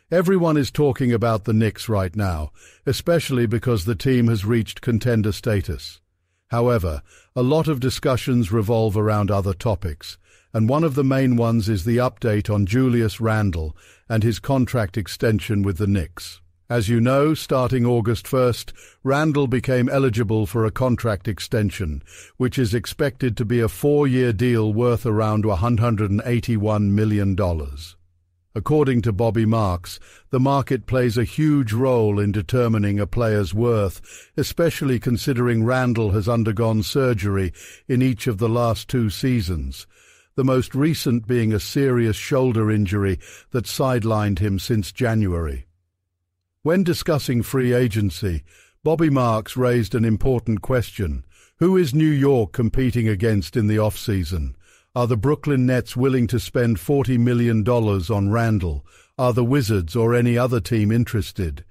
Everyone is talking about the Knicks right now, especially because the team has reached contender status. However, a lot of discussions revolve around other topics, and one of the main ones is the update on Julius Randle and his contract extension with the Knicks. As you know, starting August 1st, Randle became eligible for a contract extension, which is expected to be a 4-year deal worth around $181 million. According to Bobby Marks, the market plays a huge role in determining a player's worth, especially considering Randle has undergone surgery in each of the last 2 seasons, the most recent being a serious shoulder injury that sidelined him since January. When discussing free agency, Bobby Marks raised an important question. Who is New York competing against in the off-season? Are the Brooklyn Nets willing to spend $40 million on Randle? Are the Wizards or any other team interested?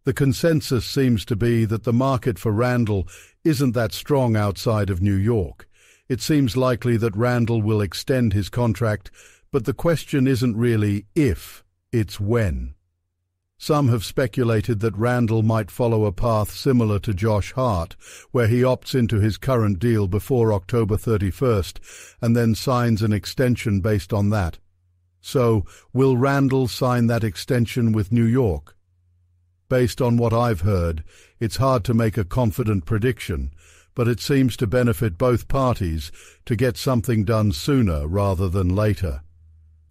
The consensus seems to be that the market for Randle isn't that strong outside of New York. It seems likely that Randle will extend his contract, but the question isn't really if, it's when. Some have speculated that Randle might follow a path similar to Josh Hart, where he opts into his current deal before October 31st and then signs an extension based on that. So, will Randle sign that extension with New York? Based on what I've heard, it's hard to make a confident prediction, but it seems to benefit both parties to get something done sooner rather than later.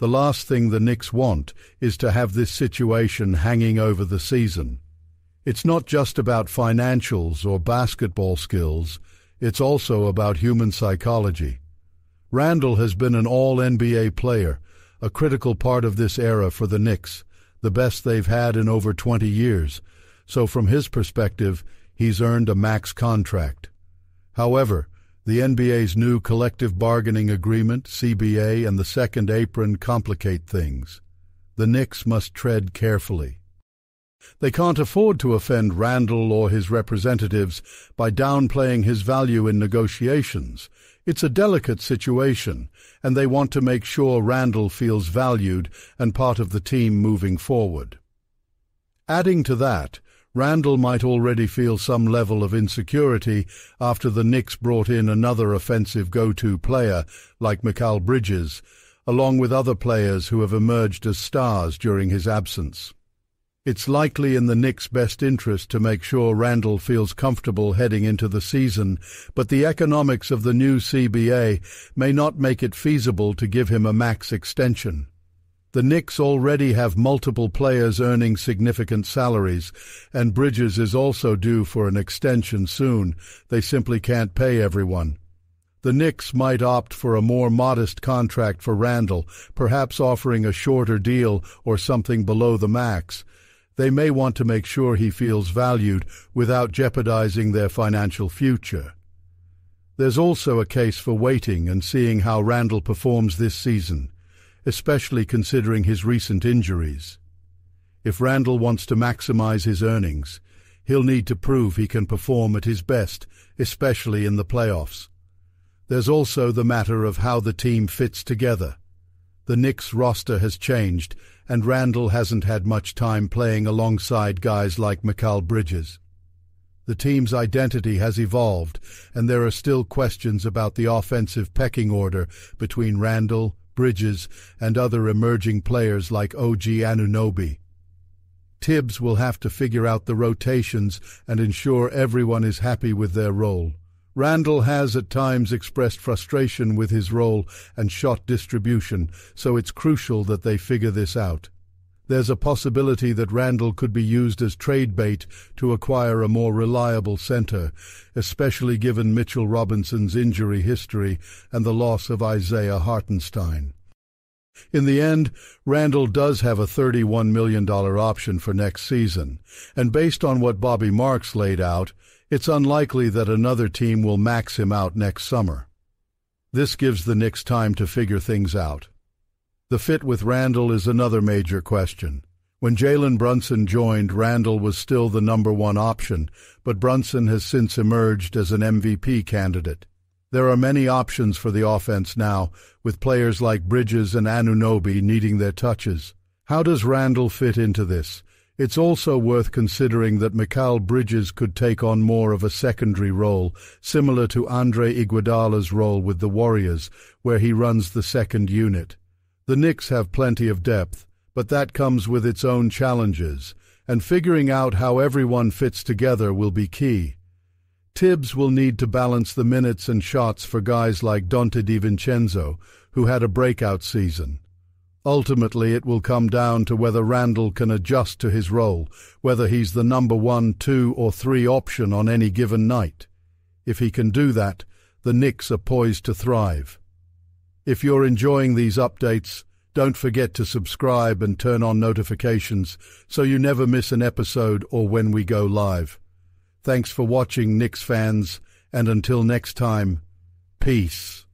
The last thing the Knicks want is to have this situation hanging over the season. It's not just about financials or basketball skills, it's also about human psychology. Randle has been an all-NBA player, a critical part of this era for the Knicks, the best they've had in over 20 years, so from his perspective, he's earned a max contract. However, the NBA's new collective bargaining agreement, CBA, and the second apron complicate things. The Knicks must tread carefully. They can't afford to offend Randle or his representatives by downplaying his value in negotiations. It's a delicate situation, and they want to make sure Randle feels valued and part of the team moving forward. Adding to that, Randle might already feel some level of insecurity after the Knicks brought in another offensive go-to player like Mikal Bridges, along with other players who have emerged as stars during his absence. It's likely in the Knicks' best interest to make sure Randle feels comfortable heading into the season, but the economics of the new CBA may not make it feasible to give him a max extension. The Knicks already have multiple players earning significant salaries, and Bridges is also due for an extension soon. They simply can't pay everyone. The Knicks might opt for a more modest contract for Randle, perhaps offering a shorter deal or something below the max. They may want to make sure he feels valued without jeopardizing their financial future. There's also a case for waiting and seeing how Randle performs this season, especially considering his recent injuries. If Randle wants to maximize his earnings, he'll need to prove he can perform at his best, especially in the playoffs. There's also the matter of how the team fits together. The Knicks roster has changed, and Randle hasn't had much time playing alongside guys like Mikal Bridges. The team's identity has evolved, and there are still questions about the offensive pecking order between Randle, Bridges, and other emerging players like OG Anunoby. Tibbs will have to figure out the rotations and ensure everyone is happy with their role. Randle has at times expressed frustration with his role and shot distribution, so it's crucial that they figure this out. There's a possibility that Randle could be used as trade bait to acquire a more reliable center, especially given Mitchell Robinson's injury history and the loss of Isaiah Hartenstein. In the end, Randle does have a $31 million option for next season, and based on what Bobby Marks laid out, it's unlikely that another team will max him out next summer. This gives the Knicks time to figure things out. The fit with Randle is another major question. When Jalen Brunson joined, Randle was still the number 1 option, but Brunson has since emerged as an MVP candidate. There are many options for the offense now, with players like Bridges and Anunoby needing their touches. How does Randle fit into this? It's also worth considering that Mikal Bridges could take on more of a secondary role, similar to Andre Iguodala's role with the Warriors, where he runs the second unit. The Knicks have plenty of depth, but that comes with its own challenges, and figuring out how everyone fits together will be key. Tibbs will need to balance the minutes and shots for guys like Donte DiVincenzo, who had a breakout season. Ultimately, it will come down to whether Randle can adjust to his role, whether he's the number 1, 2, or 3 option on any given night. If he can do that, the Knicks are poised to thrive. If you're enjoying these updates, don't forget to subscribe and turn on notifications so you never miss an episode or when we go live. Thanks for watching, Knicks fans, and until next time, peace.